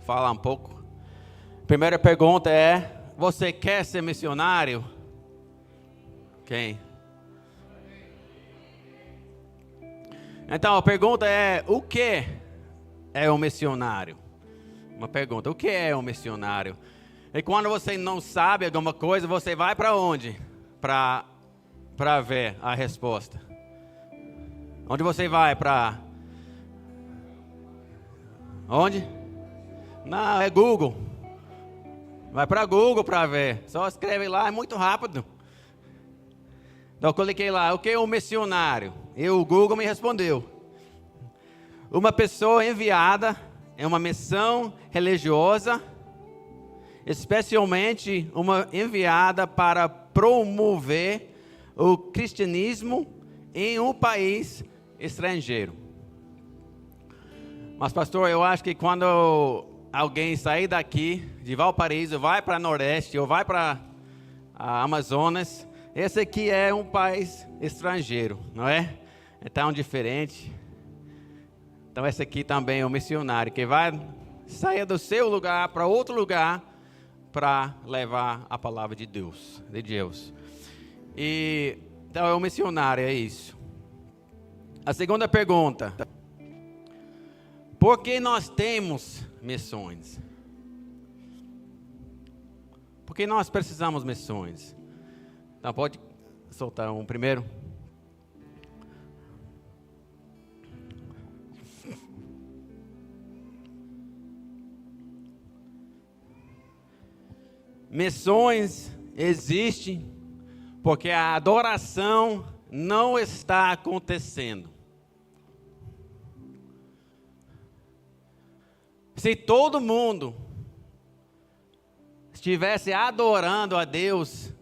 falar um pouco. Primeira pergunta é: você quer ser missionário? Quem? Então a pergunta é: o que é um missionário? Uma pergunta: o que é um missionário? E quando você não sabe alguma coisa, você vai para onde? Para ver a resposta. Onde você vai para? Onde? Não, é Google. Vai para Google para ver. Só escreve lá, é muito rápido. Então eu coloquei lá: o que é um missionário? E o Google me respondeu: uma pessoa enviada em uma missão religiosa, especialmente uma enviada para promover o cristianismo em um país estrangeiro. Mas pastor, eu acho que quando alguém sair daqui de Valparaíso, vai para Nordeste ou vai para Amazonas, esse aqui é um país estrangeiro, não é? É tão diferente. Então esse aqui também é um missionário que vai sair do seu lugar para outro lugar para levar a palavra de Deus, E então é um missionário, é isso. A segunda pergunta: por que nós temos missões? Por que nós precisamos de missões? Então pode soltar um primeiro. Missões existem porque a adoração não está acontecendo. Se todo mundo estivesse adorando a Deus,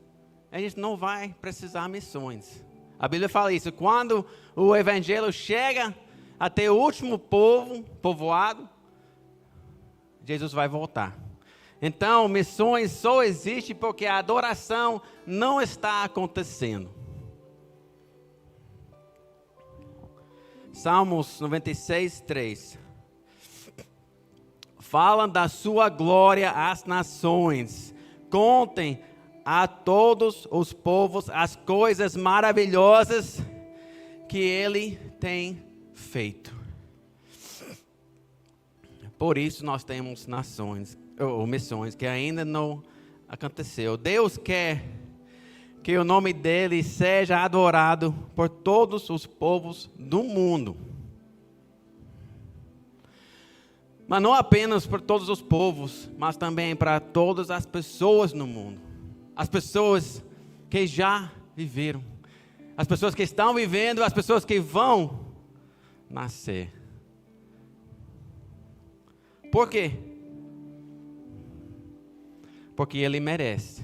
a gente não vai precisar de missões. A Bíblia fala isso: quando o evangelho chega até o último povoado, Jesus vai voltar. Então, missões só existem porque a adoração não está acontecendo. Salmos 96, 3. Fala da sua glória às nações. Contem a todos os povos as coisas maravilhosas que ele tem feito. Por isso nós temos nações ou missões que ainda não aconteceu. Deus quer que o nome dele seja adorado por todos os povos do mundo. Mas não apenas por todos os povos, mas também para todas as pessoas no mundo. As pessoas que já viveram, as pessoas que estão vivendo, as pessoas que vão nascer. Por quê? Porque ele merece.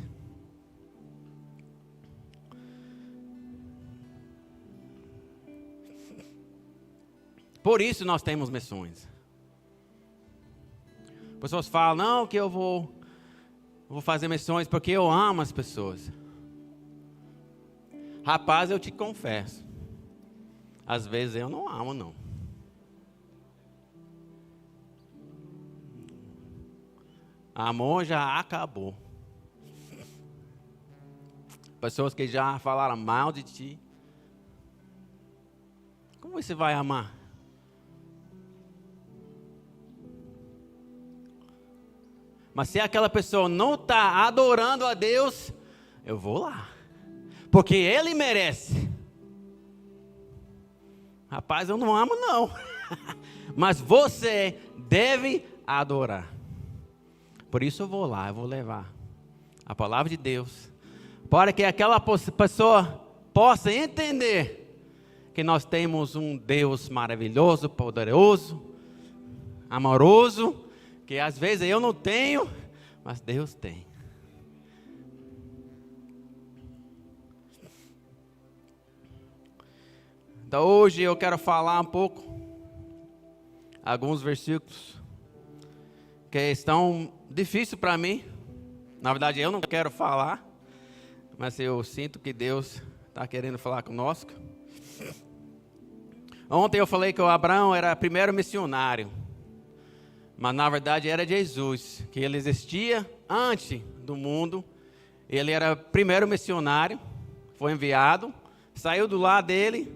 Por isso nós temos missões. Pessoas falam: não, que eu vou fazer missões porque eu amo as pessoas. Rapaz, eu te confesso, às vezes eu não amo, não. Amor já acabou. Pessoas que já falaram mal de ti. Como você vai amar? Mas se aquela pessoa não está adorando a Deus, eu vou lá. Porque ele merece. Rapaz, eu não amo não. Mas você deve adorar. Por isso eu vou lá, eu vou levar a palavra de Deus, para que aquela pessoa possa entender que nós temos um Deus maravilhoso, poderoso, amoroso, que às vezes eu não tenho, mas Deus tem. Então hoje eu quero falar um pouco, alguns versículos que estão difíceis para mim. Na verdade eu não quero falar, mas eu sinto que Deus está querendo falar conosco. Ontem eu falei que o Abraão era o primeiro missionário, Mas na verdade era Jesus, que ele existia antes do mundo. Ele era primeiro missionário, foi enviado, saiu do lugar dele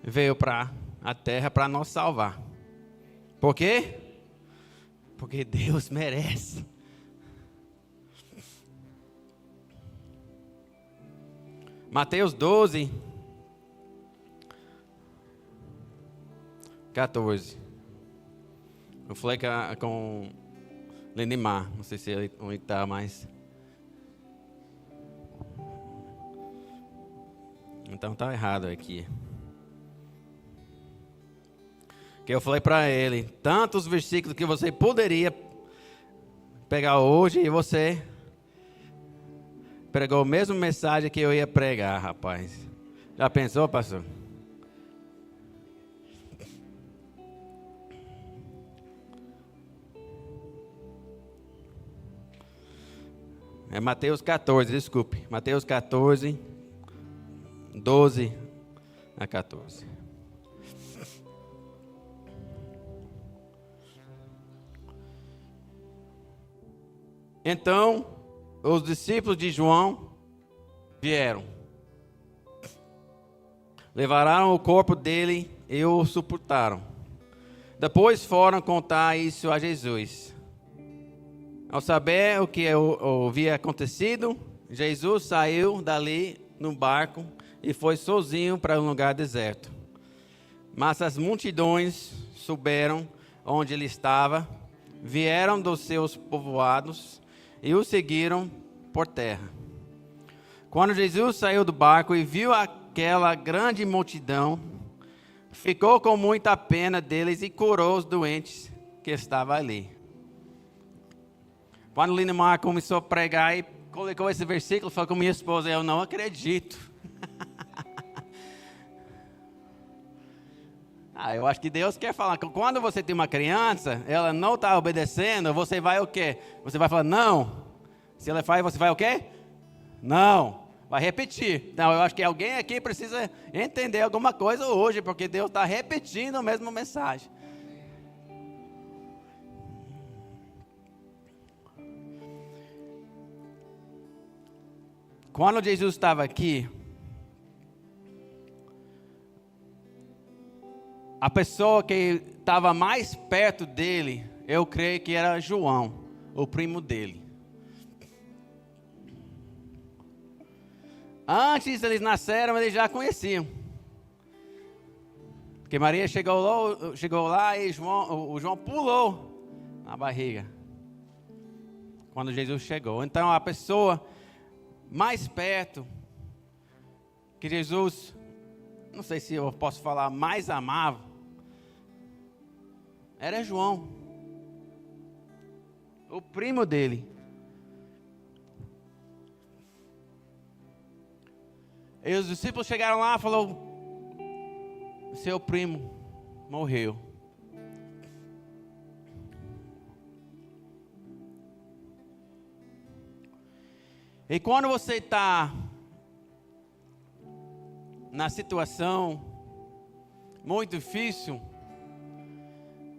e veio para a terra para nos salvar. Por quê? Porque Deus merece. Mateus 12, 14. Eu falei com Lindimar, não sei se ele está mais. Então está errado aqui. Que eu falei para ele, tantos versículos que você poderia pegar hoje e você pregou a mesma mensagem que eu ia pregar, rapaz. Já pensou, pastor? É Mateus 14, desculpe. Mateus 14, 12 a 14. Então, os discípulos de João vieram. Levaram o corpo dele e o sepultaram. Depois foram contar isso a Jesus. Ao saber o que havia acontecido, Jesus saiu dali no barco e foi sozinho para um lugar deserto. Mas as multidões souberam onde ele estava, vieram dos seus povoados e o seguiram por terra. Quando Jesus saiu do barco e viu aquela grande multidão, ficou com muita pena deles e curou os doentes que estavam ali. Quando Lindimar começou a pregar e colocou esse versículo, falou com minha esposa, eu não acredito. Eu acho que Deus quer falar que quando você tem uma criança, ela não está obedecendo, você vai o quê? Você vai falar não. Se ela faz, você vai o quê? Não. Vai repetir. Então, eu acho que alguém aqui precisa entender alguma coisa hoje, porque Deus está repetindo a mesma mensagem. Quando Jesus estava aqui, a pessoa que estava mais perto dele, eu creio que era João, o primo dele. Antes eles nasceram, eles já conheciam. Porque Maria chegou lá e o João pulou na barriga. Quando Jesus chegou. Então a pessoa mais perto que Jesus, não sei se eu posso falar, mais amava, era João, o primo dele. E os discípulos chegaram lá e falaram, seu primo morreu. E quando você está na situação muito difícil,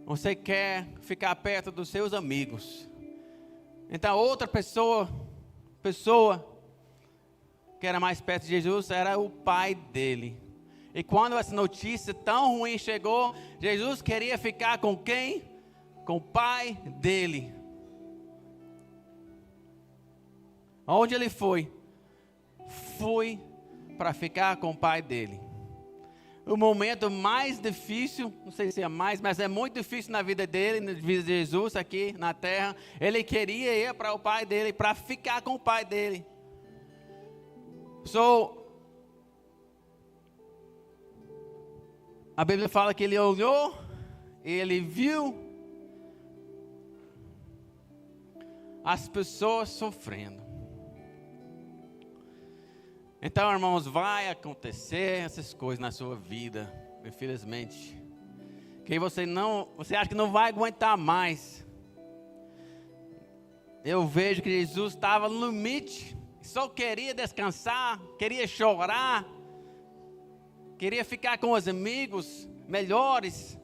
você quer ficar perto dos seus amigos. Então outra pessoa que era mais perto de Jesus era o pai dele. E quando essa notícia tão ruim chegou, Jesus queria ficar com quem? Com o pai dele. Onde ele foi? Foi para ficar com o pai dele. O momento mais difícil, não sei se é mais, mas é muito difícil na vida dele, na vida de Jesus aqui na terra. Ele queria ir para o pai dele, para ficar com o pai dele. A Bíblia fala que ele olhou e ele viu as pessoas sofrendo. Então, irmãos, vai acontecer essas coisas na sua vida, infelizmente, que você acha que não vai aguentar mais. Eu vejo que Jesus estava no limite, só queria descansar, queria chorar, queria ficar com os amigos melhores.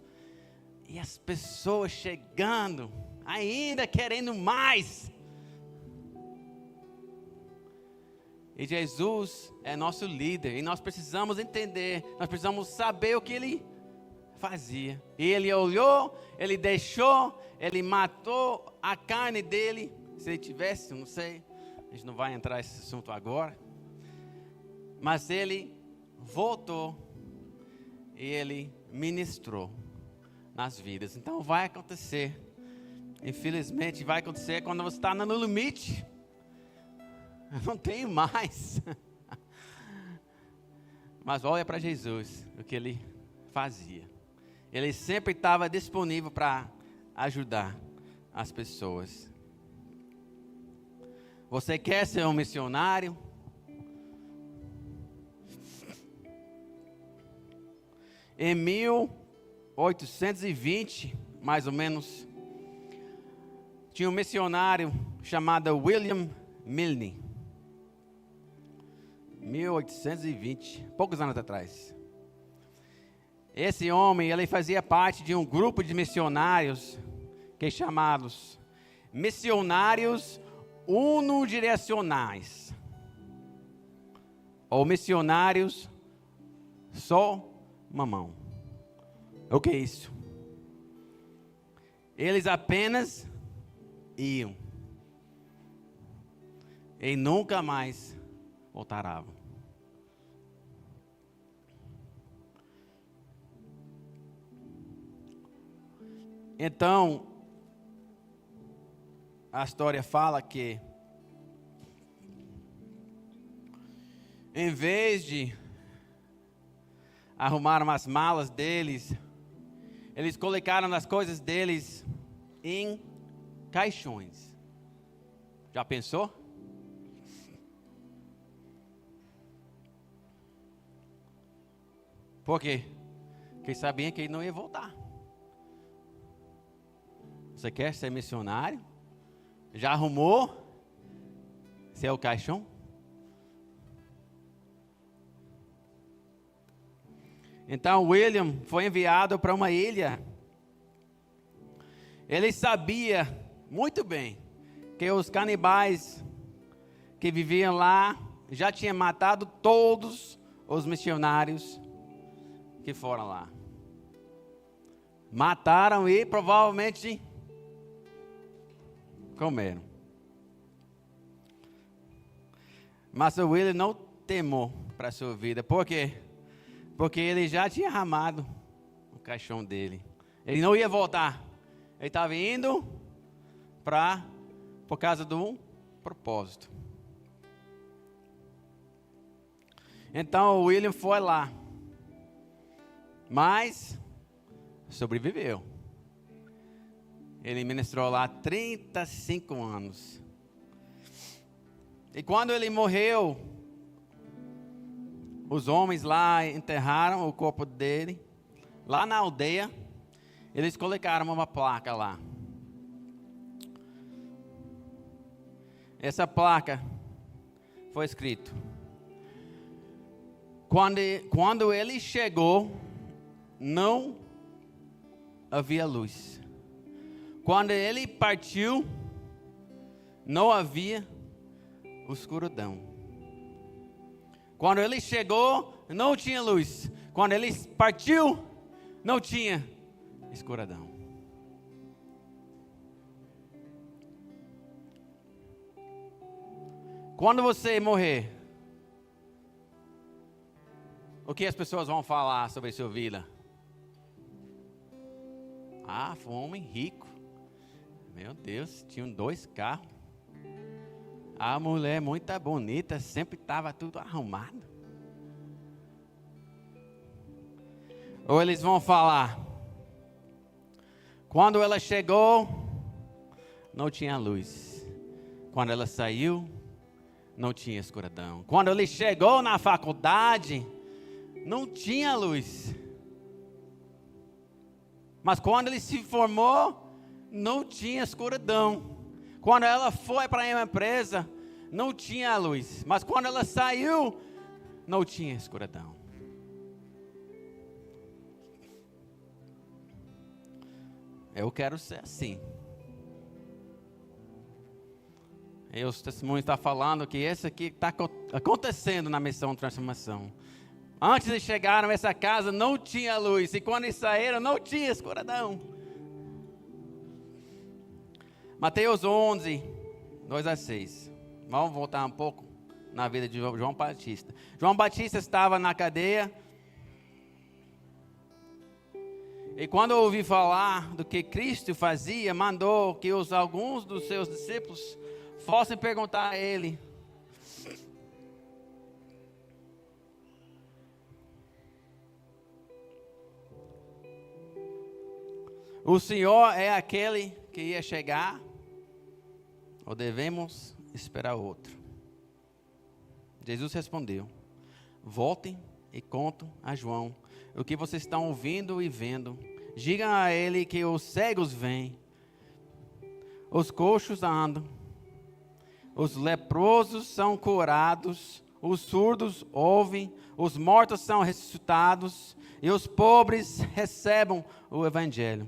E as pessoas chegando, ainda querendo mais. E Jesus é nosso líder. E nós precisamos entender, nós precisamos saber o que Ele fazia. E Ele olhou, Ele deixou, Ele matou a carne dele. Se Ele tivesse, não sei, a gente não vai entrar nesse assunto agora. Mas Ele voltou e Ele ministrou nas vidas. Então vai acontecer. Infelizmente vai acontecer quando você está no limite. Eu não tenho mais. Mas olha para Jesus, o que Ele fazia. Ele sempre estava disponível para ajudar as pessoas. Você quer ser um missionário? Em 1820, mais ou menos, tinha um missionário chamado William Milne. 1820, poucos anos atrás. Esse homem, ele fazia parte de um grupo de missionários que chamados missionários unidirecionais, ou missionários só mamão. O que é isso? Eles apenas iam e nunca mais voltaram. Então, a história fala que, em vez de arrumar as malas deles, eles colocaram as coisas deles em caixões. Já pensou? Por quê? Porque sabiam que ele não ia voltar. Você quer ser missionário? Já arrumou seu caixão? Então William foi enviado para uma ilha. Ele sabia muito bem que os canibais que viviam lá já tinham matado todos os missionários que foram lá. Mataram e provavelmente comeram. Mas o William não temou para a sua vida. Por quê? Porque ele já tinha armado o caixão dele. Ele não ia voltar. Ele estava indo por causa de um propósito. Então o William foi lá. Mas sobreviveu. Ele ministrou lá 35 anos. E quando ele morreu, os homens lá enterraram o corpo dele. Lá na aldeia, eles colocaram uma placa lá. Essa placa foi escrito: quando ele chegou, não havia luz. Quando ele partiu, não havia escuridão. Quando ele chegou, não tinha luz. Quando ele partiu, não tinha escuridão. Quando você morrer, o que as pessoas vão falar sobre sua vida? Ah, foi um homem rico. Meu Deus, tinham 2 carros. A mulher muito bonita, sempre estava tudo arrumado. Ou eles vão falar: quando ela chegou, não tinha luz. Quando ela saiu, não tinha escuridão. Quando ele chegou na faculdade, não tinha luz. Mas quando ele se formou, não tinha escuridão. Quando ela foi para uma empresa, não tinha luz. Mas quando ela saiu, não tinha escuridão. Eu quero ser assim. E os testemunhos estão falando que isso aqui está acontecendo na missão de transformação. Antes de chegarem nessa casa não tinha luz. E quando eles saíram não tinha escuridão. Mateus 11, 2-6. Vamos voltar um pouco na vida de João Batista. João Batista estava na cadeia. E quando ouviu falar do que Cristo fazia, mandou que alguns dos seus discípulos fossem perguntar a ele. O Senhor é aquele que ia chegar? Ou devemos esperar outro? Jesus respondeu: voltem e contam a João o que vocês estão ouvindo e vendo. Digam a ele que os cegos vêm, os coxos andam, os leprosos são curados, os surdos ouvem, os mortos são ressuscitados e os pobres recebem o evangelho.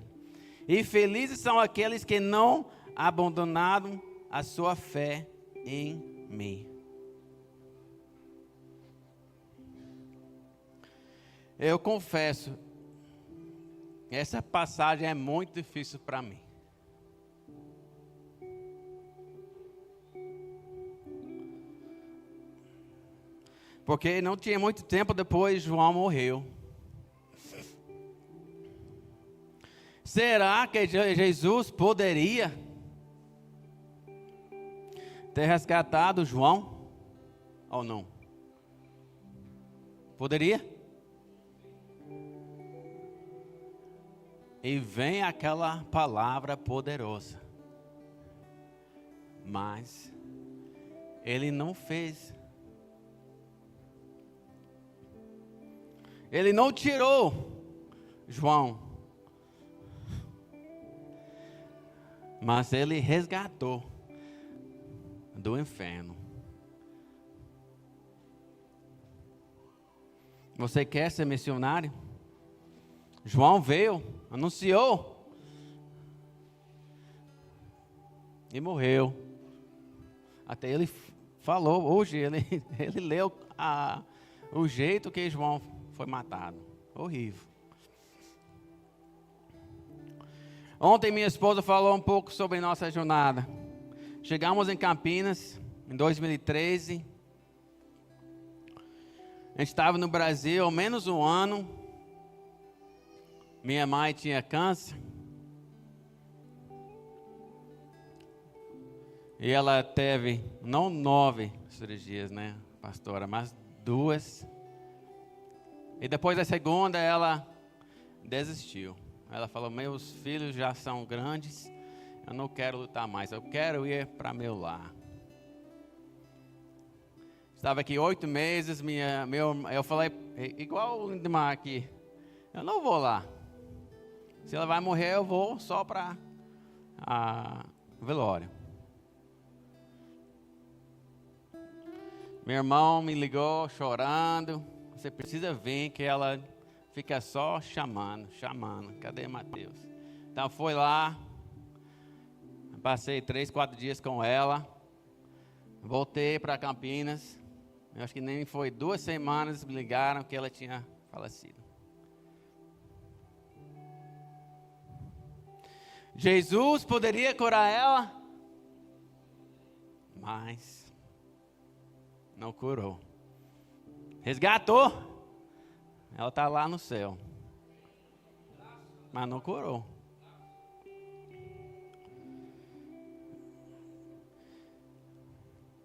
E felizes são aqueles que não abandonaram a sua fé em mim. Eu confesso, essa passagem é muito difícil para mim. Porque não tinha muito tempo depois João morreu. Será que Jesus poderia ter resgatado João? Ou não? Poderia? E vem aquela palavra poderosa. Mas ele não fez. Ele não tirou João. Mas ele resgatou do inferno. Você quer ser missionário? João veio, anunciou e morreu. Até ele falou, hoje ele leu o jeito que João foi matado. Horrível. Ontem minha esposa falou um pouco sobre nossa jornada. Chegamos em Campinas em 2013. A gente estava no Brasil há menos um ano. Minha mãe tinha câncer. E ela teve, não 9 cirurgias, né, pastora, mas 2. E depois da segunda ela desistiu. Ela falou: meus filhos já são grandes, eu não quero lutar mais, eu quero ir para meu lar. Estava aqui 8 meses, eu falei, igual o Lindemar aqui, eu não vou lá. Se ela vai morrer, eu vou só para velório. Meu irmão me ligou chorando. Você precisa vir, que ela fica só chamando. Cadê Mateus? Então foi lá. Passei 3, 4 dias com ela. Voltei para Campinas. Eu acho que nem foi 2 semanas, me ligaram que ela tinha falecido. Jesus poderia curar ela, mas não curou. Resgatou. Ela está lá no céu, mas não curou.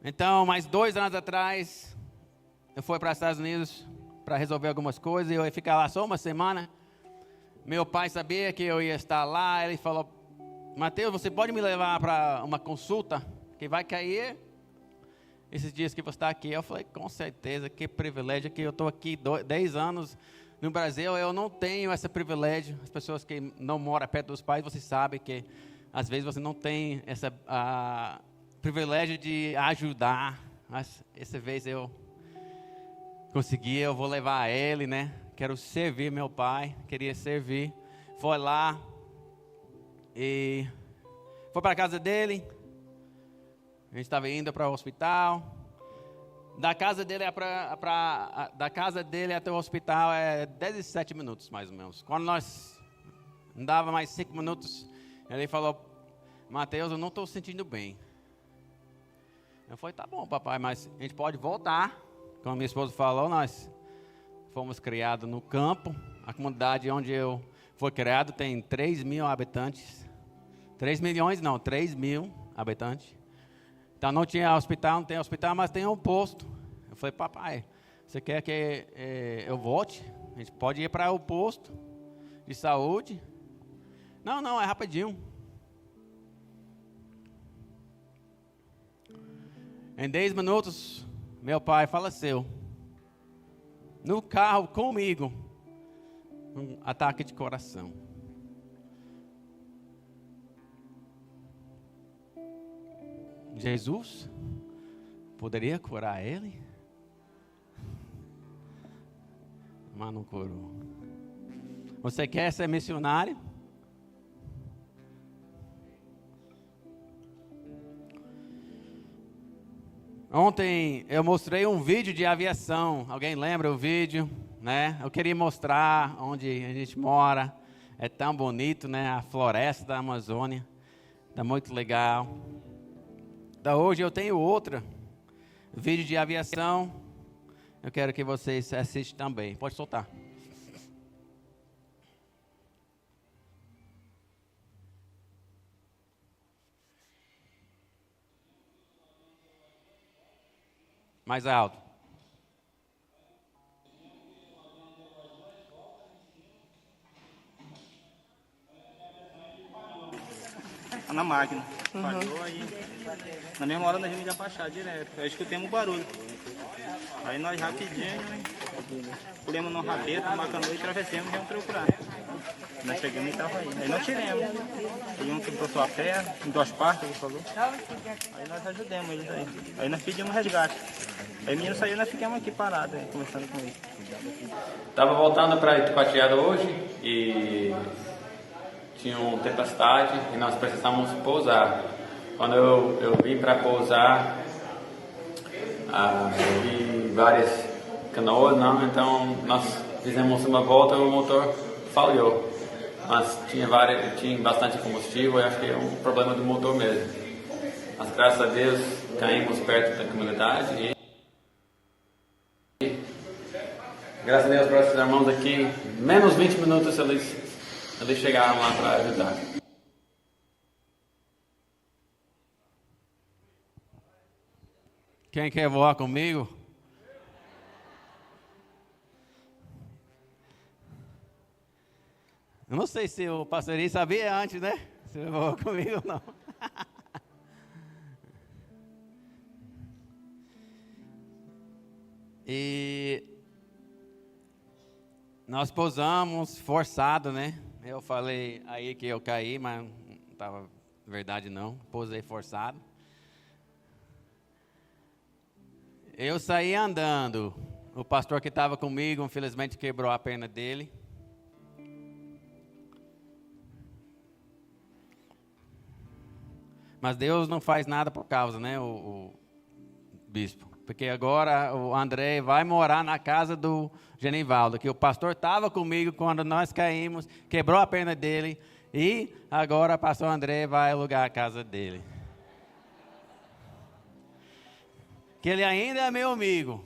Então, mais 2 anos atrás, eu fui para os Estados Unidos para resolver algumas coisas. E eu ia ficar lá só uma semana. Meu pai sabia que eu ia estar lá. Ele falou: Mateus, você pode me levar para uma consulta que vai cair esses dias que você está aqui? Eu falei: com certeza, que privilégio, que eu estou aqui 10 anos no Brasil, eu não tenho esse privilégio. As pessoas que não moram perto dos pais, você sabe que às vezes você não tem esse privilégio de ajudar, mas essa vez eu consegui, eu vou levar ele, né? Quero servir meu pai, queria servir. Foi lá. E foi para a casa dele. A gente estava indo para o hospital. Da casa dele até o hospital é 17 minutos, mais ou menos. Quando nós andava mais 5 minutos, ele falou: Mateus, eu não estou sentindo bem. Eu falei: tá bom, papai, mas a gente pode voltar. Como minha esposa falou, nós fomos criados no campo. A comunidade onde eu fui criado tem 3 mil habitantes. 3 milhões não, 3 mil habitantes. Então não tinha hospital, não tem hospital, mas tem um posto. Eu falei: papai, você quer que eu volte? A gente pode ir para o posto de saúde? Não, é rapidinho. Em 10 minutos, meu pai faleceu. No carro comigo, um ataque de coração. Jesus poderia curar ele, mas não curou. Você quer ser missionário? Ontem eu mostrei um vídeo de aviação. Alguém lembra o vídeo, né? Eu queria mostrar onde a gente mora. É tão bonito, né? A floresta da Amazônia. Está muito legal. Então hoje eu tenho outro vídeo de aviação. Eu quero que vocês assistam também. Pode soltar. Mais alto. Tá na máquina. Falhou aí. Na mesma hora nós vimos de Apachá direto. Aí escutemos o barulho. Aí nós rapidinho, pulemos no rabeto, numa canoa e atravessamos e viemos procurar. Nós chegamos e estava aí. Aí nós tiramos. E um quebrou sua perna, em 2 partes, ele falou. Aí nós ajudamos eles aí. Aí nós pedimos resgate. Aí o menino saiu e nós ficamos aqui parados, aí, conversando com ele. Estava voltando para Itapetiada hoje e tinha uma tempestade e nós precisamos pousar. Quando eu vim para pousar, eu vi várias canoas, não? Então nós fizemos uma volta e o motor falhou. Mas tinha bastante combustível e acho que é um problema do motor mesmo. Mas graças a Deus caímos perto da comunidade e graças a Deus para esses irmãos aqui, menos 20 minutos eles chegaram lá para ajudar. Quem quer voar comigo? Eu não sei se o pastorinho sabia antes, né? Se ele voou comigo ou não. E nós pousamos forçado, né? Eu falei aí que eu caí, mas não estava verdade não. Pousei forçado. Eu saí andando. O pastor que estava comigo, infelizmente, quebrou a perna dele. Mas Deus não faz nada por causa, né, o bispo? Porque agora o André vai morar na casa do Genivaldo, que o pastor estava comigo quando nós caímos, quebrou a perna dele, e agora o pastor André vai alugar a casa dele. Que ele ainda é meu amigo.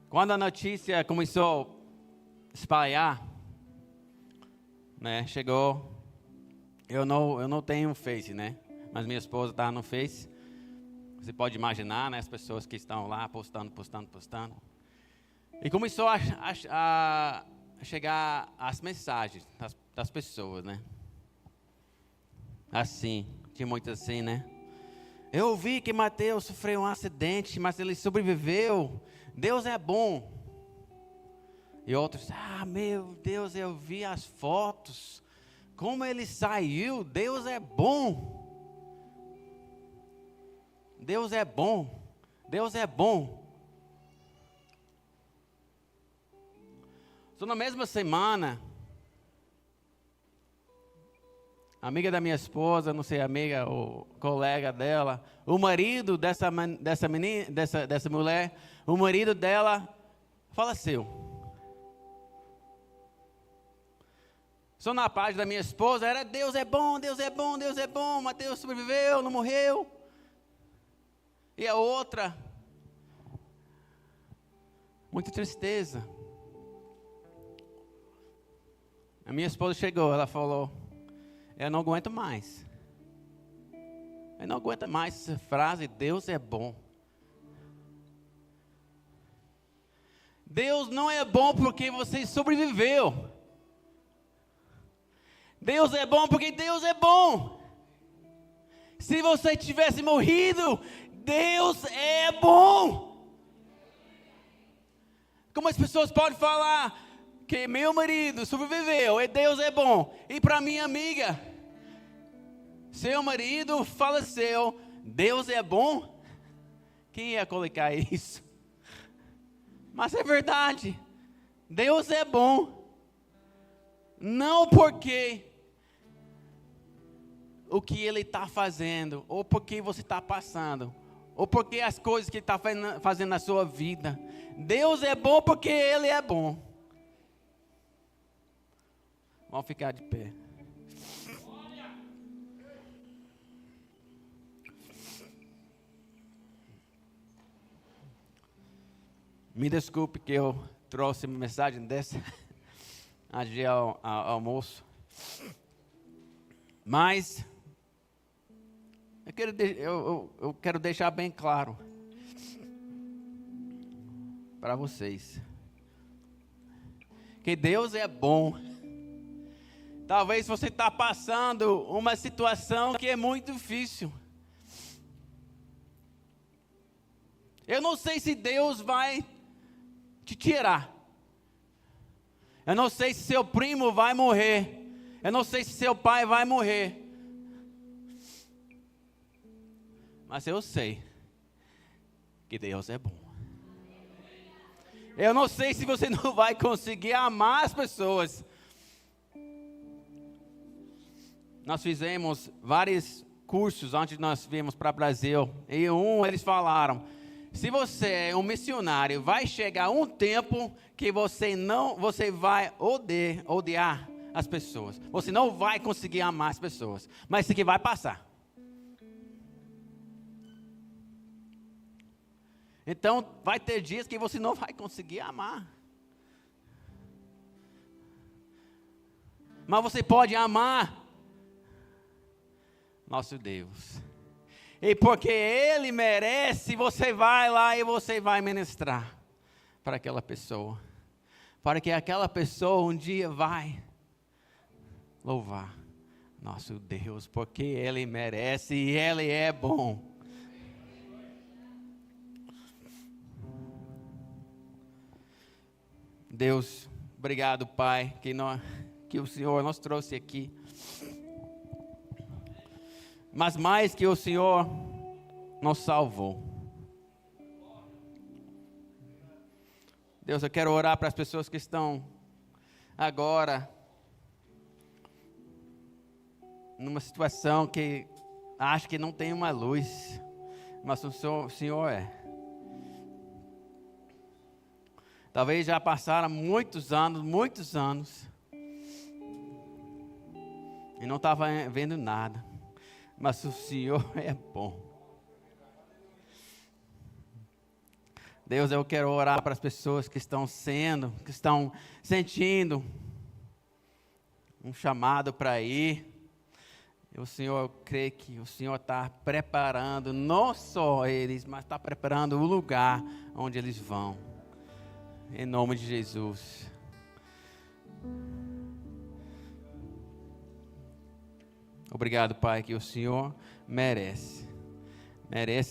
Quando a notícia começou a espalhar, né, chegou, eu não tenho Face, né, mas minha esposa está no Face. Você pode imaginar, né, as pessoas que estão lá postando. E começou a chegar as mensagens das pessoas, né? Assim, tinha muito assim, né? Eu ouvi que Mateus sofreu um acidente, mas ele sobreviveu. Deus é bom. E outros, meu Deus, eu vi as fotos. Como ele saiu, Deus é bom. Deus é bom. Deus é bom. Então, na mesma semana, a amiga da minha esposa, não sei, amiga ou colega dela, o marido dessa mulher, o marido dela faleceu. Só na parte da minha esposa era Deus é bom, Deus é bom, Deus é bom, Mateus sobreviveu, não morreu. E a outra, muita tristeza. A minha esposa chegou, ela falou, eu não aguento mais. Eu não aguento mais essa frase, Deus é bom. Deus não é bom porque você sobreviveu. Deus é bom porque Deus é bom. Se você tivesse morrido, Deus é bom. Como as pessoas podem falar que meu marido sobreviveu e Deus é bom, e para minha amiga, seu marido faleceu, Deus é bom? Quem ia colocar isso? Mas é verdade, Deus é bom, não porque o que Ele está fazendo, ou porque você está passando, ou porque as coisas que Ele está fazendo na sua vida. Deus é bom porque Ele é bom. Vamos ficar de pé. Me desculpe que eu trouxe uma mensagem dessa hoje ao almoço. Mas eu quero deixar bem claro para vocês que Deus é bom. Talvez você está passando uma situação que é muito difícil. Eu não sei se Deus vai te tirar. Eu não sei se seu primo vai morrer. Eu não sei se seu pai vai morrer. Mas eu sei que Deus é bom. Eu não sei se você não vai conseguir amar as pessoas. Nós fizemos vários cursos antes de nós viemos para o Brasil. E eles falaram, se você é um missionário, vai chegar um tempo que você vai odiar as pessoas. Você não vai conseguir amar as pessoas. Mas isso aqui vai passar. Então, vai ter dias que você não vai conseguir amar. Mas você pode amar nosso Deus. E porque Ele merece, você vai lá e você vai ministrar para aquela pessoa. Para que aquela pessoa um dia vai louvar nosso Deus. Porque Ele merece e Ele é bom. Deus, obrigado, Pai, que o Senhor nos trouxe aqui. Mas mais que o Senhor nos salvou. Deus, eu quero orar para as pessoas que estão agora numa situação que acho que não tem uma luz, mas o Senhor é. Talvez já passaram muitos anos, e não estava vendo nada, mas o Senhor é bom. Deus, eu quero orar para as pessoas que estão sentindo um chamado para ir. O Senhor, eu creio que o Senhor está preparando, não só eles, mas está preparando o lugar onde eles vão. Em nome de Jesus. Obrigado, Pai, que o Senhor merece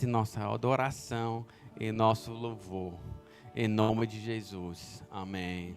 nossa adoração e nosso louvor. Em nome de Jesus. Amém.